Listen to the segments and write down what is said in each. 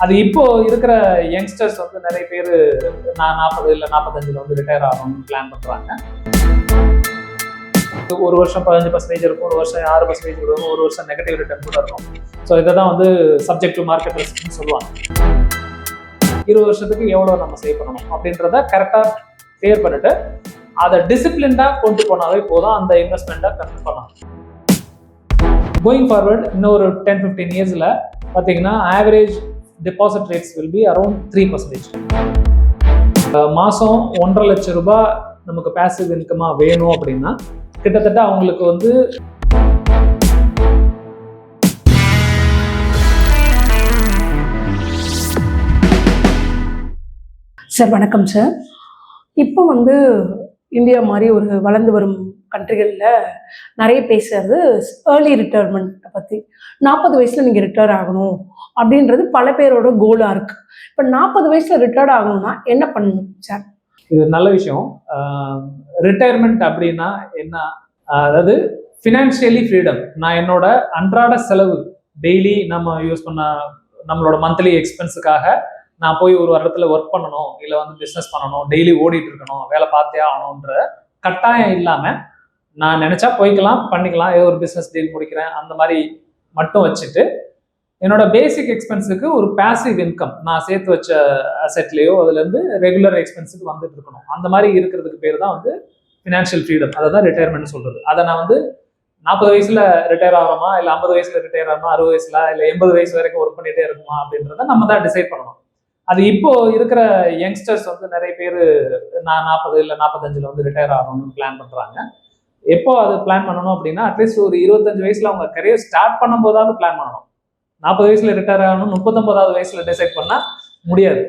அது இப்போ இருக்கிற யங்ஸ்டர்ஸ் வந்து நிறைய பேர் நான் 40 இல்லை 45 வந்து ரிட்டையர் ஆகணும்னு பிளான் பண்றாங்க. ஒரு வருஷம் 15% இருக்கும், ஒரு வருஷம் 6% இருக்கும், ஒரு வருஷம் நெகட்டிவ் ரிட்டர்ன் கூட இருக்கும். ஸோ இதை தான் வந்து சப்ஜெக்ட் டு மார்க்கெட் ரிஸ்க்னு சொல்லுவாங்க. 20 வருஷத்துக்கு எவ்வளோ நம்ம சேவ் பண்ணணும் அப்படின்றத கரெக்டாக கிளியர் பண்ணிட்டு அதை டிசிப்ளின்டாக கொண்டு போனாவே போதும், அந்த இன்வெஸ்ட்மெண்ட்டை கன்வெர்ட் பண்ணலாம். கோயிங் ஃபார்வர்ட் இன்னும் ஒரு 10-15 இயர்ஸில் பார்த்தீங்கன்னா average deposit rates will be around 3%. மாதம் 1.5 லட்சம் ரூபாய் நமக்கு பேசிவ் இன்கமாக வேணும் அப்படின்னா கிட்டத்தட்ட அவங்களுக்கு வந்து சார் வணக்கம் சார். இப்போ வந்து இந்தியா மாதிரி ஒரு வளர்ந்து வரும் கண்ட்ரிகளில் நிறைய பேசுறது ஏர்லி ரிட்டையர்மெண்ட்டை பற்றி. 40 வயசில் நீங்கள் ரிட்டையர் ஆகணும் அப்படின்றது பல பேரோட கோலாக இருக்குது. இப்போ 40 வயசில் ரிட்டையர்ட் ஆகணும்னா என்ன பண்ணணும் சார்? இது நல்ல விஷயம். ரிட்டையர்மெண்ட் அப்படின்னா என்ன? அதாவது ஃபினான்ஷியலி ஃப்ரீடம். நான் என்னோட அன்றாட செலவு டெய்லி நம்ம யூஸ் பண்ண நம்மளோட மந்த்லி எக்ஸ்பென்ஸுக்காக நான் போய் ஒரு இடத்துல ஒர்க் பண்ணணும், இல்லை வந்து பிஸ்னஸ் பண்ணணும், டெய்லி ஓடிட்டு இருக்கணும், வேலை பார்த்தே ஆகணுன்ற கட்டாயம் இல்லாமல் நான் நினச்சா போய்க்கலாம், பண்ணிக்கலாம், ஏதோ ஒரு பிஸ்னஸ் டீல் முடிக்கிறேன் அந்த மாதிரி மட்டும் வச்சுட்டு என்னோட பேசிக் எக்ஸ்பென்ஸுக்கு ஒரு பேசிவ் இன்கம் நான் சேர்த்து வச்ச அசெட்லேயோ அதுலேருந்து ரெகுலர் எக்ஸ்பென்ஸுக்கு வந்துட்டு இருக்கணும். அந்த மாதிரி இருக்கிறதுக்கு பேர் தான் வந்து ஃபினான்ஷியல் ஃப்ரீடம். அதை தான் ரிட்டையர்மெண்ட் சொல்கிறது. அதை நான் வந்து 40 வயசுல ரிட்டையர் ஆகிறோமா, இல்லை 50 வயசுல ரிட்டையர் ஆகணுமா, 60 வயசுல இல்லை 80 வயசு வரைக்கும் ஒர்க் பண்ணிட்டே இருக்குமா அப்படின்றத நம்ம தான் டிசைட் பண்ணணும். அது இப்போ இருக்கிற யங்ஸ்டர்ஸ் வந்து நிறைய பேர் நான் 40 இல்லை 45 வந்து ரிட்டையர் ஆகணும்னு பிளான் பண்றாங்க. எப்போ அது பிளான் பண்ணணும் அப்படின்னா அட்லீஸ்ட் ஒரு 25 வயசுல அவங்க கரியர் ஸ்டார்ட் பண்ணும் போதாவது பிளான் பண்ணணும். 40 வயசுல ரிட்டையர் ஆகணும் 39வது வயசுல டிசைட் பண்ணா முடியாது.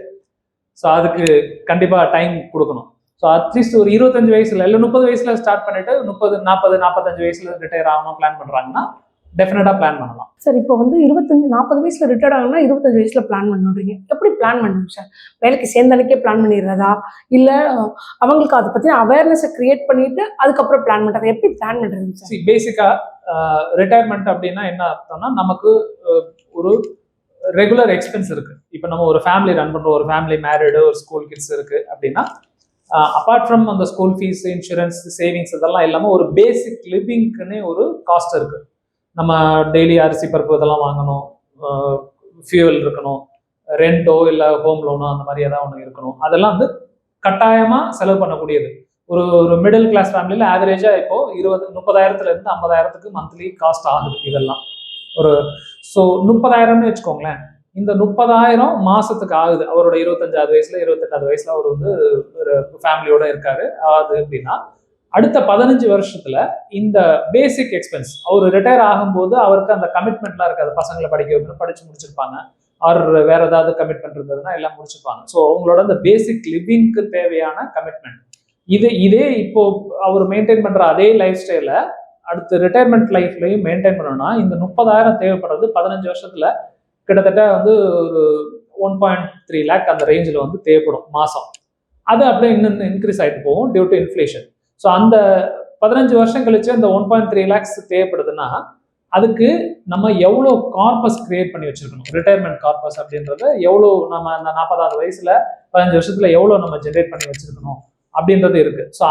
ஸோ அதுக்கு கண்டிப்பா டைம் கொடுக்கணும். ஸோ அட்லீஸ்ட் ஒரு 25 வயசுல இல்லை 30 வயசுல ஸ்டார்ட் பண்ணிட்டு 30, 40, 45 வயசுல ரிட்டையர் ஆகணும் பிளான் பண்றாங்கன்னா டெஃபினட்டா பிளான் பண்ணலாம். சார் இப்போ வந்து 40 வயசுல ரிட்டையர்ட் ஆகணும்னா 25 வயசுல பிளான் பண்ணுறீங்க. எப்படி பிளான் பண்ணணும் சார்? வேலைக்கு சேர்ந்தனைக்கே பிளான் பண்ணிடுறதா, இல்லை அவங்களுக்கு அதை பற்றி அவேர்னஸை கிரியேட் பண்ணிட்டு அதுக்கப்புறம் பிளான் பண்ணுறது? எப்படி பிளான் பண்ணுறதுங்க சார்? பேசிக்கா ரிட்டையர்மெண்ட் அப்படின்னா என்ன அர்த்தம்னா நமக்கு ஒரு ரெகுலர் எக்ஸ்பென்ஸ் இருக்கு. இப்போ நம்ம ஒரு ஃபேமிலி ரன் பண்றோம், ஒரு ஃபேமிலி மேரிடு, ஒரு ஸ்கூல் கிட்ஸ் இருக்கு அப்படின்னா அப்பார்ட் ஃப்ரம் அந்த ஸ்கூல் ஃபீஸ், இன்சூரன்ஸ், சேவிங்ஸ் இதெல்லாம் இல்லாமல் ஒரு பேசிக் லிவிங்க்குன்னு ஒரு காஸ்ட் இருக்கு. நம்ம டெய்லி அரிசி பருப்பு இதெல்லாம் வாங்கணும், ஃபியூவல் இருக்கணும், ரெண்டோ இல்லை ஹோம் லோனோ அந்த மாதிரி ஏதாவது ஒன்று இருக்கணும். அதெல்லாம் வந்து கட்டாயமாக செலவு பண்ணக்கூடியது. ஒரு மிடில் கிளாஸ் ஃபேமிலியில் ஆவரேஜாக இப்போ 30,000 50,000 மந்த்லி காஸ்ட் ஆகுது இதெல்லாம். ஸோ 30,000 வச்சுக்கோங்களேன். இந்த 30,000 மாசத்துக்கு ஆகுது. அவரோட 25வது வயசுல 28வது வயசுல அவர் வந்து ஒரு ஃபேமிலியோட இருக்காரு. அது அப்படின்னா அடுத்த 15 வருஷத்துல இந்த பேசிக் எக்ஸ்பென்ஸ் அவர் ரிட்டையர் ஆகும்போது அவருக்கு அந்த கமிட்மெண்ட்லாம் இருக்காது. பசங்களை படிக்க வைக்கணும், படிச்சு முடிச்சிருப்பாங்க. அவர் வேற ஏதாவது கமிட்மெண்ட் இருந்ததுன்னா எல்லாம் முடிச்சிருப்பாங்க. ஸோ அவங்களோட அந்த பேசிக் லிவிங்க்கு தேவையான கமிட்மெண்ட் இதே இப்போ அவர் மெயின்டைன் பண்ற அதே லைஃப் ஸ்டைல அடுத்த ரிட்டையர்மெண்ட் லைஃப்லையும் மெயின்டைன் பண்ணணும்னா இந்த 30,000 தேவைப்படுறது 15 வருஷத்துல கிட்டத்தட்ட வந்து ஒரு 1.3 லேக் அந்த ரேஞ்சில் வந்து தேவைப்படும் மாசம். அது அப்படியே இன்னும் இன்க்ரீஸ் ஆகிட்டு போகும் டியூ டு இன்ஃப்ளேஷன். ஸோ அந்த 15 வருஷம் கழிச்சு அந்த 1.3 லேக்ஸ் தேவைப்படுதுன்னா அதுக்கு நம்ம எவ்வளோ கார்பஸ் கிரியேட் பண்ணி வச்சிருக்கணும். ரிட்டையர்மெண்ட் கார்பஸ் அப்படின்றத எவ்வளோ நம்ம அந்த 40வது வயசுல 15 வருஷத்துல எவ்வளோ நம்ம ஜென்ரேட் பண்ணி வச்சிருக்கணும் அப்படின்றது இருக்கு. ஸோ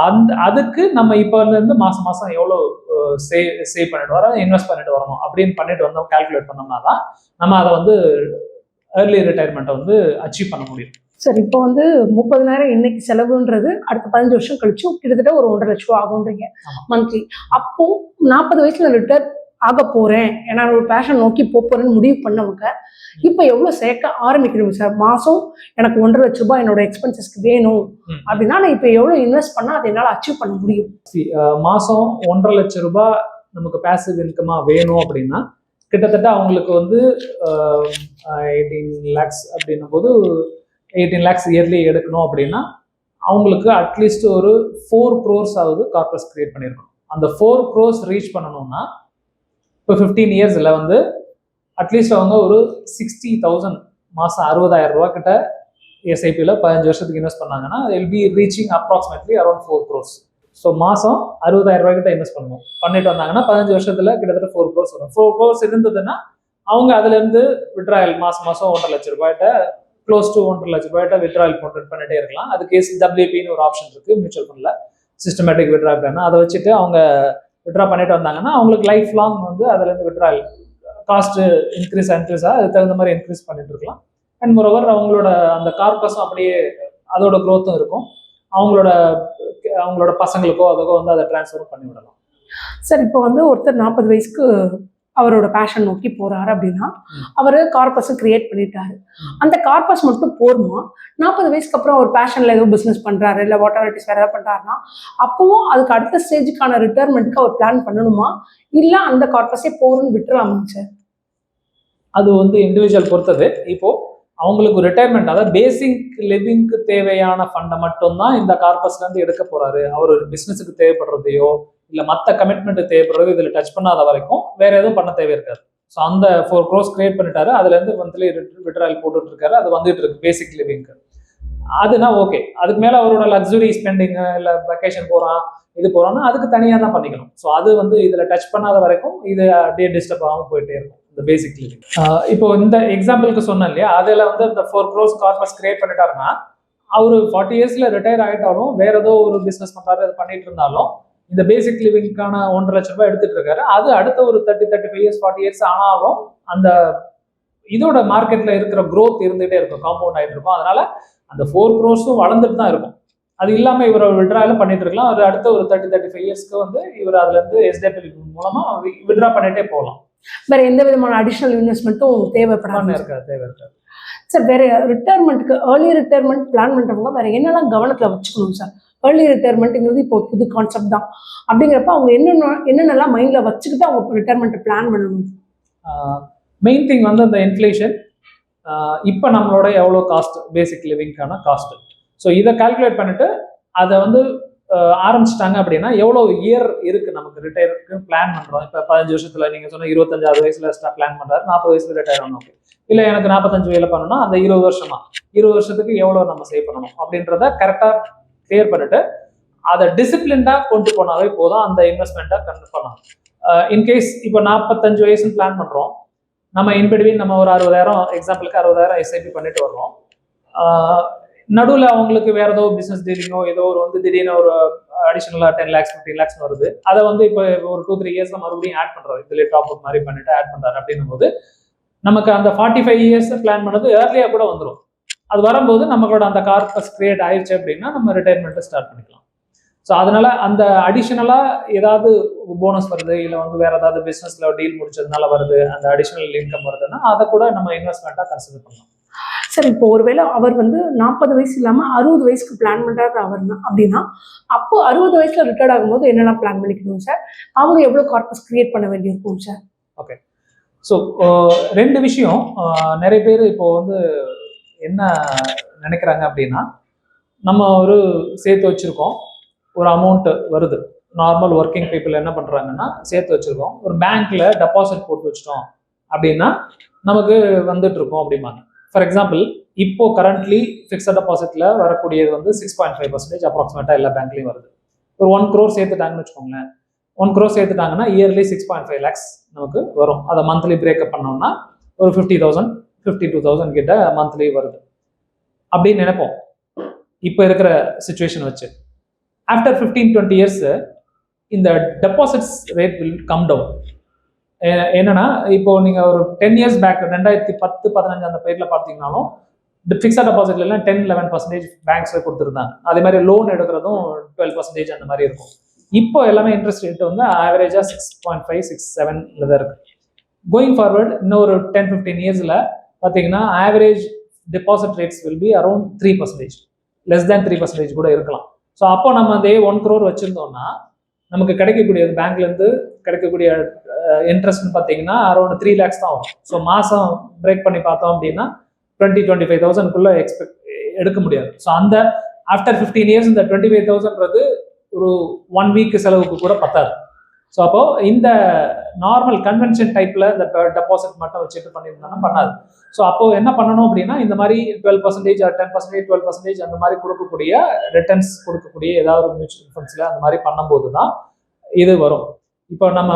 அதுக்கு நம்ம இப்போ இருந்து மாசம் மாசம் எவ்வளோ சேவ் பண்ணிட்டு வரோம், இன்வெஸ்ட் பண்ணிட்டு வரணும் அப்படின்னு பண்ணிட்டு வந்தோம் கால்குலேட் பண்ணோம்னா தான் நம்ம அதை வந்து ஏர்லி ரிட்டையர்மெண்ட்டை வந்து அச்சீவ் பண்ண முடியும். சார் இப்போ வந்து 30,000 இன்னைக்கு செலவுன்றது அடுத்த 15 வருஷம் கழிச்சு கிட்டத்தட்ட ஒரு 1.5 லட்சம் ரூபா ஆகுன்றீங்க மந்த்லி. அப்போ 40 வயசுல ரிட்டையர் ஆக போறேன், ஏன்னா ஒரு பேஷன் நோக்கி போறேன்னு முடிவு பண்ணவங்க இப்போ எவ்வளோ சேர்க்க ஆரம்பிக்கணும் சார்? மாசம் எனக்கு 1.5 லட்சம் ரூபாய் என்னோட எக்ஸ்பென்சஸ்க்கு வேணும் அப்படின்னா நான் இப்போ எவ்வளோ இன்வெஸ்ட் பண்ணா அதை என்னால் அச்சீவ் பண்ண முடியும்? மாசம் 1.5 லட்சம் ரூபாய் நமக்கு பேசிவ் இன்கமா வேணும் அப்படின்னா கிட்டத்தட்ட அவங்களுக்கு வந்து 18 லேக்ஸ் அப்படின்னும் போது 18 லேக்ஸ் இயர்லி எடுக்கணும் அப்படின்னா அவங்களுக்கு அட்லீஸ்ட் ஒரு 4 crores ஆகுது கார்பஸ் கிரியேட் பண்ணியிருக்கணும். அந்த 4 crores ரீச் பண்ணணும்னா இப்போ 15 இயர்ஸில் வந்து அட்லீஸ்ட் அவங்க ஒரு 60,000 மாதம் 60,000 ரூபா கிட்ட எஸ்ஐபியில் 15 வருஷத்துக்கு இன்வெஸ்ட் பண்ணாங்கன்னா will be reaching approximately around 4 crores. So மாதம் 60,000 ரூபாய்க்கிட்ட இன்வெஸ்ட் பண்ணணும் பண்ணிட்டு வந்தாங்கன்னா 15 வருஷத்துல கிட்டத்தட்ட 4 crores வரும். 4 crores இருந்ததுன்னா அவங்க அதுல இருந்து விட்ராயல் மாசம் 1.5 லட்சம் ரூபாய்ட்ட க்ளோஸ் டு 1.5 லட்சம் ரூபாய்ட்ட விட்ராயல் பண்ணிட்டே இருக்கலாம். அதுக்கு SWPன்னு ஒரு ஆப்ஷன் இருக்கு மியூச்சுவல் ஃபண்ட்ல, சிஸ்டமேட்டிக் விட்ராயல் பிளான். அதை வச்சுட்டு அவங்க விட்ரா பண்ணிட்டு வந்தாங்கன்னா அவங்களுக்கு லைஃப் லாங் வந்து அதுல இருந்து விட்ராயல் காஸ்ட் இன்க்ரீஸ் அதுக்கு தகுந்த மாதிரி இன்க்ரீஸ் பண்ணிட்டு இருக்கலாம். அண்ட் மோரோவர் அவங்களோட அந்த கார்பஸும் அப்படியே அதோட க்ரோத்தும் இருக்கும். அவங்களோட பசங்களுக்கோ அதுக்கோ வந்து அதை டிரான்ஸ்ஃபர் பண்ணி விடலாம். சார் இப்போ வந்து ஒருத்தர் 40 வயசுக்கு அவரோட பேஷன் நோக்கி போறாரு அப்படின்னா அவர் கார்பஸ் கிரியேட் பண்ணிட்டாரு. அந்த கார்பஸ் மட்டும் போருமா? 40 வயசுக்கு அப்புறம் ஒரு பேஷன்ல ஏதோ பிசினஸ் பண்றாரு, இல்லை வாட் எவர் இட் இஸ் வேற ஏதாவது பண்றாருன்னா அப்பவும் அதுக்கு அடுத்த ஸ்டேஜுக்கான ரிட்டையர்மெண்ட்டுக்கு அவர் பிளான் பண்ணணுமா, இல்ல அந்த கார்பஸே போருன்னு விட்டுலாமாங்க சார்? அது வந்து இண்டிவிஜுவல் பொறுத்தது. இப்போ அவங்களுக்கு ரிட்டையர்மெண்ட், அதாவது பேசிக் லிவிங்க்கு தேவையான ஃபண்டை மட்டும்தான் இந்த கார்பஸ்ல இருந்து எடுக்க போறாரு. அவர் ஒரு பிசினஸுக்கு தேவைப்படுறதையோ இல்ல மற்ற கமிட்மெண்ட் தேவைப்படுறது இதுல டச் பண்ணாத வரைக்கும் வேற எதுவும் பண்ண தேவை இருக்காது. ஸோ அந்த 4 crores கிரியேட் பண்ணிட்டாரு, அதுல இருந்து மந்த்லி விட்ராயல் போட்டுட்டு இருக்காரு, அது வந்துட்டு இருக்கு பேசிக் லிவிங்க்கு. அதுனா ஓகே. அதுக்கு மேல அவரோட லக்ஸுரி ஸ்பெண்டிங் இல்ல வெக்கேஷன் போறான் இது போறான்னா அதுக்கு தனியா தான் பண்ணிக்கணும். ஸோ அது வந்து இதுல டச் பண்ணாத வரைக்கும் இது அப்படியே டிஸ்டர்ப் ஆகாம போயிட்டே இருக்கும் இந்த பேசிக் லிவிங். இப்போ இந்த எக்ஸாம்பிளுக்கு சொன்னேன் இல்லையா, அதுல வந்து இந்த 4 crores கார்பஸ் கிரியேட் பண்ணிட்டாருன்னா அவரு 40 yearsல ரிட்டையர் ஆயிட்டாலும் வேற ஏதோ ஒரு பிசினஸ் பண்றாரு, அது பண்ணிட்டு இருந்தாலும் இந்த பேசிக் லிவிங்கான 1.5 லட்சம் ரூபாய் எடுத்துட்டு இருக்காரு. அது அடுத்த ஒரு 35 years 40 years ஆனாலும் அந்த இதோட மார்க்கெட்ல இருக்கிற growth இருந்துகிட்டே இருக்கும், காம்பவுண்ட் ஆகிட்டு இருக்கும். அதனால அந்த 4 crores வளர்ந்துட்டு தான் இருக்கும். அது இல்லாம இவர் விட்ராலும் பண்ணிட்டு இருக்கலாம். அது அடுத்த ஒரு 35 yearsக்கு வந்து இவர் அதுல இருந்து SWP மூலமா விட்ரா பண்ணிட்டே போகலாம். வேற எந்த விதமான அடிஷனல் இன்வெஸ்ட்மெண்ட்டும் தேவைப்படாம தேவை. சார் வேற ரிட்டையர்மெண்ட்டுக்கு ஏர்லி ரிட்டையர்மெண்ட் பிளான் பண்றவங்க வேற என்னெல்லாம் கவனத்துல வச்சுக்கணும் சார்? ஏர்லி ரிட்டையர்மெண்ட்ங்கிறது இப்போ புது கான்செப்ட் தான். அப்படிங்கிறப்ப அவங்க என்னென்னலாம் மைண்ட்ல வச்சுக்கிட்டு அவங்க ரிட்டையர்மெண்ட் பிளான் பண்ணணும்? மெயின் திங் வந்து அந்த இன்ஃப்ளேஷன், இப்போ நம்மளோட எவ்வளோ காஸ்ட் பேசிக் லிவிங்கான காஸ்ட். ஸோ இதை கால்குலேட் பண்ணிட்டு அதை வந்து ஆரம்பிச்சிட்டாங்க அப்படின்னா எவ்வளோ இயர் இருக்கு நமக்கு ரிட்டையருக்கு பிளான் பண்றோம். இப்போ 15 வருஷத்துல நீங்க சொன்ன 25வது வயசுல பிளான் பண்றாரு, 40 வயசுல ரிட்டையர் ஆகணும். ஓகே, இல்லை எனக்கு 45 வயசுல பண்ணணும்னா அந்த 20 வருஷமா 20 வருஷத்துக்கு எவ்வளோ நம்ம சேவ் பண்ணணும் அப்படின்றத கரெக்டாக கிளியர் பண்ணிட்டு அதை டிசிப்ளின்டா கொண்டு போனாவே போதும், அந்த இன்வெஸ்ட்மெண்ட்டை கண்டு பண்ணலாம். இன்கேஸ் இப்போ 45 வயசுன்னு பிளான் பண்றோம், நம்ம இன்பிட்வீன் நம்ம ஒரு 60,000 எக்ஸாம்பிளுக்கு 60,000 SIP பண்ணிட்டு வர்றோம். நடுவில் அவங்களுக்கு வேற ஏதோ பிசினஸ் டீலிங்கோ ஏதோ ஒரு வந்து திடீர்னு ஒரு அடிஷனலா 10 lakhs 15 lakhs வருது. அதை வந்து இப்போ ஒரு 2-3 yearsல மறுபடியும் ஆட் பண்றாரு, இதுல டாப் அப் மாதிரி பண்ணிட்டு ஆட் பண்றாரு. அப்படின்னும் போது நமக்கு அந்த 45 years பிளான் பண்ணது ஏர்லியா கூட வந்துடும். அது வரும்போது நம்மளோட அந்த கார்பஸ் கிரியேட் ஆயிடுச்சு அப்படின்னா நம்ம ரிட்டையர்மெண்ட்டை ஸ்டார்ட் பண்ணிக்கலாம். ஸோ அதனால அந்த அடிஷனலா ஏதாவது போனஸ் வருது, இல்லை வந்து வேற ஏதாவது பிசினஸ்ல டீல் முடிச்சதுனால வருது, அந்த அடிஷனல் இன்கம் வருதுன்னா அதை கூட நம்ம இன்வெஸ்ட்மெண்ட்டா கன்சிடர் பண்ணலாம். சார் இப்போ ஒருவேளை அவர் வந்து 40 வயசு இல்லாம 60 வயசுக்கு பிளான் பண்றாரு அவர் அப்படின்னா அப்போ 60 வயசுல ரிட்டையர்ட் ஆகும்போது என்னெல்லாம் பிளான் பண்ணிக்கணும் சார்? அவங்க எவ்வளவு கார்பஸ் கிரியேட் பண்ண வேண்டியிருக்கும் சார்? ஓகே, ஸோ 2 விஷயம். நிறைய பேர் இப்போ வந்து என்ன நினைக்கிறாங்க அப்படின்னா, நம்ம ஒரு சேர்த்து வச்சிருக்கோம், ஒரு அமௌண்ட் வருது. நார்மல் ஒர்க்கிங் பீப்புள் என்ன பண்றாங்கன்னா சேர்த்து வச்சிருக்கோம், ஒரு பேங்க்ல டெபாசிட் போட்டு வச்சிட்டோம் அப்படின்னா நமக்கு வந்துட்டு இருக்கோம் அப்படிம்பாங்க. ஃபார் எக்ஸாம்பிள் இப்போ கரண்ட்லி ஃபிக்ஸட் டெபாசிட்ல வரக்கூடியது வந்து 6.5% அப்ராக்சிமேட்டா எல்லா பேங்க்லயும் வருது. ஒரு 1 crore சேர்த்துட்டாங்கன்னு வச்சுக்கோங்களேன். 1 crore சேர்த்துட்டாங்கன்னா இயர்லி 6.5 lakhs நமக்கு வரும். அதை மந்த்லி பிரேக்கப் பண்ணோம்னா ஒரு 50,000 52,000 கிட்ட மந்த்லி வருது அப்படின்னு நினைப்போம் இப்போ இருக்கிற சுச்சுவேஷன் வச்சு. ஆஃப்டர் 15-20 years இந்த deposits rate will come down. என்னன்னா இப்போ நீங்க ஒரு 10 years பேக் 2010-15 அந்த பீரியட்ல பார்த்தீங்கன்னாலும் ஃபிக்ஸட் டெபாசிட்ல எல்லாம் 10-11% பேங்க்ஸ்ல கொடுத்துருந்தாங்க. அதே மாதிரி லோன் எடுக்கிறதும் 12% அந்த மாதிரி இருக்கும். இப்போ எல்லாமே இன்ட்ரெஸ்ட் ரேட் வந்து ஆவரேஜா 6.5-6.7 தான் இருக்கு. கோயிங் ஃபார்வர்ட் இன்னொரு 10-15 yearsல பார்த்தீங்கன்னா average deposit rates will be around 3%, less than 3% கூட இருக்கலாம். ஸோ அப்போ நம்ம அதே 1 crore வச்சிருந்தோம்னா நமக்கு கிடைக்கக்கூடியது பேங்க்ல இருந்து கிடைக்கக்கூடிய இன்ட்ரெஸ்ட்னு பார்த்தீங்கன்னா அரௌண்ட் 3 lakhs தான் வரும். ஸோ மாசம் பிரேக் பண்ணி பார்த்தோம் அப்படின்னா 20-25,000 எடுக்க முடியாது. ஸோ அந்த ஆஃப்டர் 15 years இந்த 25,000ன்றது ஒரு 1 week செலவுக்கு கூட பத்தாது. ஸோ அப்போ இந்த நார்மல் கன்வென்ஷன் டைப்ல இந்த டெபாசிட் மட்டும் வச்சுட்டு பண்ணியிருந்தாங்கன்னா பண்ணாது. ஸோ அப்போ என்ன பண்ணணும் அப்படின்னா இந்த மாதிரி 12% 10% 12% அந்த மாதிரி கொடுக்கக்கூடிய ரிட்டர்ன்ஸ் கொடுக்கக்கூடிய ஏதாவது ஒரு மியூச்சுவல் ஃபண்ட்ஸ்ல அந்த மாதிரி பண்ணும்போது தான் இது வரும். இப்போ நம்ம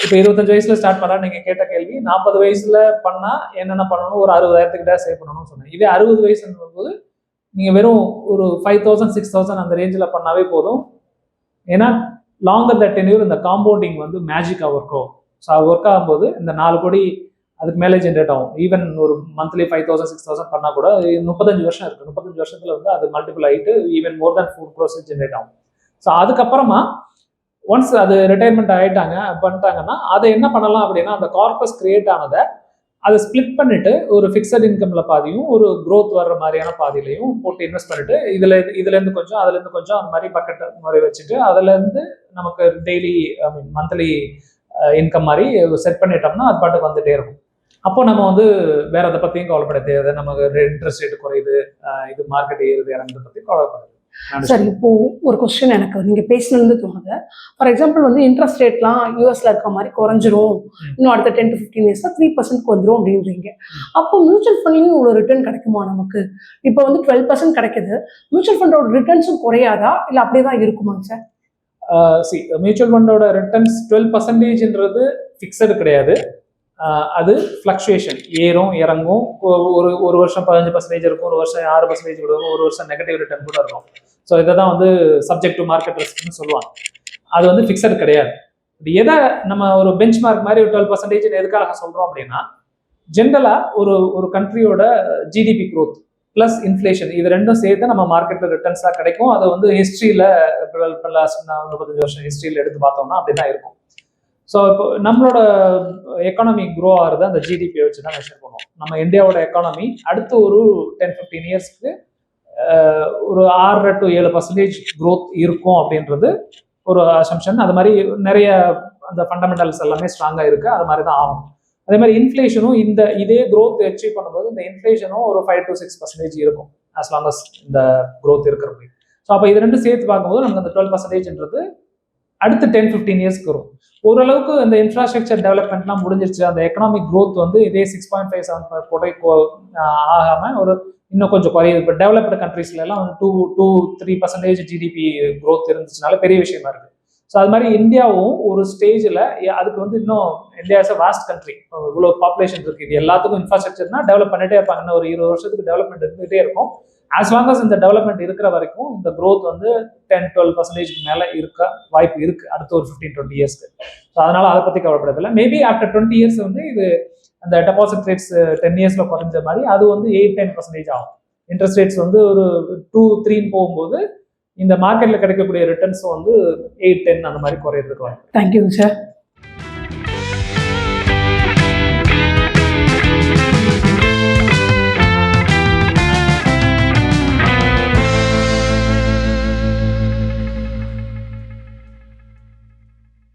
இப்போ 25 வயசுல ஸ்டார்ட் பண்ணா நீங்க கேட்ட கேள்வி 40 வயசுல பண்ணா என்னென்ன பண்ணணும், ஒரு 60,000 சேவ் பண்ணணும்னு சொன்னேன். இதே 60 வயசுன்னும் போது நீங்க வெறும் ஒரு 5,000 6,000 அந்த ரேஞ்சில் பண்ணாவே போதும். ஏன்னா லாங்கர் தட் டென்யூர் இந்த காம்பவுண்டிங் வந்து மேஜிக்காக ஒர்க் ஆகும். ஸோ அது ஒர்க் ஆகும்போது இந்த 4 கோடி அதுக்கு மேலே ஜென்ரேட் ஆகும். ஈவன் ஒரு மந்த்லி 5,000 6,000 பண்ணா கூட 35 வருஷம் இருக்கு. 35 வருஷத்துல வந்து அது மல்டிபிள் ஆகிட்டு ஈவன் மோர் தேன் 4 crores ஜென்ரேட் ஆகும். ஸோ அதுக்கப்புறமா ஒன்ஸ் அது ரிட்டையர்மெண்ட் பண்ணிட்டாங்கன்னா அதை என்ன பண்ணலாம் அப்படின்னா அந்த கார்பஸ் கிரியேட் ஆனதை அதை ஸ்பிளிட் பண்ணிட்டு ஒரு ஃபிக்ஸட் இன்கம்ல பாதியும் ஒரு க்ரோத் வர்ற மாதிரியான பாதியிலையும் போட்டு இன்வெஸ்ட் பண்ணிட்டு இதுல இருந்து கொஞ்சம் அதுல இருந்து கொஞ்சம் அந்த மாதிரி பக்கெட் மாதிரி வச்சுட்டு அதுல இருந்து நமக்கு டெய்லி மந்த்லி இன்கம் மாதிரி செட் பண்ணிட்டோம்னா அது பாட்டுக்கு வந்துட்டே இருக்கும். அப்போ நம்ம வந்து வேற அதை பத்தியும் கவலைப்பட தேவை. நமக்கு இன்ட்ரெஸ்ட் ரேட் குறையுது, இது மார்க்கெட் ஏறுது இறங்குறத பத்தி கவலைப்படுது. சார் இப்போ ஒரு கொஸ்டின் எனக்கு நீங்க பேசினது தோணுது. ஃபார் எக்ஸாம்பிள் வந்து இன்ட்ரெஸ்ட் ரேட்லாம் யூஎஸ்ல இருக்க மாதிரி குறைஞ்சிரும், இன்னும் அடுத்த 10 to 15 இயர்ஸ்ல 3% வந்துடும் அப்படின்றீங்க. அப்போ மியூச்சுவல் ஃபண்ட்லையும் இவ்வளோ ரிட்டர்ன் கிடைக்குமா நமக்கு? இப்போ வந்து 12% கிடைக்குது, மியூச்சுவல் ஃபண்டோட ரிட்டர்ன்ஸும் குறையாதா இல்லை அப்படியே தான் இருக்குமாங்க சார்? மியூச்சுவல் ஃபண்டோட ரிட்டர்ன்ஸ் 12%ன்றது ஃபிக்ஸடு கிடையாது. அது ஃப்ளக்சுவேஷன், ஏறும் இறங்கும். ஒரு வருஷம் 15% இருக்கும், ஒரு வருஷம் 6% இருக்கும், ஒரு வருஷம் நெகட்டிவ் ரிட்டர்ன் கூட இருக்கும். ஸோ இதை தான் வந்து சப்ஜெக்ட் டு மார்க்கெட் ரிஸ்க்னு சொல்லுவாங்க. அது வந்து ஃபிக்ஸடு கிடையாது. எதை நம்ம ஒரு பெஞ்ச் மார்க் மாதிரி ஒரு 12% எதுக்காக சொல்றோம் அப்படின்னா, ஜென்ரலா ஒரு கண்ட்ரியோட ஜிடிபி க்ரோத் பிளஸ் இன்ஃப்ளேஷன் இது ரெண்டும் சேர்த்து நம்ம மார்க்கெட்ல ரிட்டர்ன்ஸாக கிடைக்கும். அது வந்து ஹிஸ்ட்ரியில 35 வருஷம் ஹிஸ்ட்ரியில் எடுத்து பார்த்தோம்னா அப்படிதான் இருக்கும். ஸோ இப்போ நம்மளோட எக்கானமி க்ரோ ஆகுறது அந்த ஜிடிபியை வச்சு தான் மெஷர் பண்ணுவோம். நம்ம இந்தியாவோட எக்கானமி அடுத்து ஒரு 10-15 இயர்ஸ்க்கு ஒரு 6 to 7% க்ரோத் இருக்கும் அப்படின்றது ஒரு அசம்ஷன். அது மாதிரி நிறைய அந்த ஃபண்டமெண்டல்ஸ் எல்லாமே ஸ்ட்ராங்காக இருக்கு, அது மாதிரி தான் ஆகும். அதே மாதிரி இன்ஃப்ளேஷனும் இதே க்ரோத் அச்சீவ் பண்ணும்போது இந்த இன்ஃப்ளேஷனும் ஒரு 5 to 6% இருக்கும் ஆஸ் லாங் அஸ் இந்த க்ரோத் இருக்கிறது. ஸோ அப்போ இது ரெண்டும் சேர்த்து பார்க்கும்போது நமக்கு அந்த 12%ன்றது அடுத்து 10-15 இயர்ஸ்க்கு வரும். ஓரளவுக்கு அந்த இன்ஃப்ராஸ்ட்ரக்சர் டெவலப்மெண்ட்லாம் முடிஞ்சிருச்சு. அந்த எக்கனாமிக் க்ரோத் வந்து இதே 6.57 ஆகாம ஒரு இன்னும் கொஞ்சம் குறையுது. இப்போ டெவலப்டு கண்ட்ரீஸ்ல எல்லாம் 2-3% ஜிடிபி க்ரோத் இருந்துச்சுனால பெரிய விஷயமா இருக்கு. ஸோ அது மாதிரி இந்தியாவும் ஒரு ஸ்டேஜில் அதுக்கு வந்து இன்னும் India is a vast country, இவ்வளோ பாப்புலேஷன் இருக்கு. இது எல்லாத்துக்கும் இன்ஃப்ராஸ்ட்ரக்சர்னா டெவலப் பண்ணிட்டே இருப்பாங்க. இன்னும் ஒரு 20 வருஷத்துக்கு டெவலப்மெண்ட் இருந்துகிட்டே இருக்கும். ஆஸ் லாங் அஸ் இந்த டெவலப்மெண்ட் இருக்கிற வரைக்கும் இந்த க்ரோத் வந்து 10-12% மேலே இருக்க வாய்ப்பு இருக்கு அடுத்த ஒரு 15-20 இயர்ஸ்க்கு. ஸோ அதனால அதை பற்றி கவலைப்படதில்லை. மேபி ஆஃப்டர் 20 இயர்ஸ் வந்து இது அந்த டெபாசிட் ரேட்ஸ் 10 இயர்ஸ்ல குறைஞ்ச மாதிரி அது வந்து 8-10% ஆகும். இன்ட்ரெஸ்ட் ரேட்ஸ் வந்து ஒரு 2-3 போகும்போது இந்த மார்க்கெட்ல கிடைக்கக்கூடிய ரிட்டர்ன்ஸும் வந்து 8-10 அந்த மாதிரி குறையிறதுக்கு வாய்ப்பு. Thank you sir.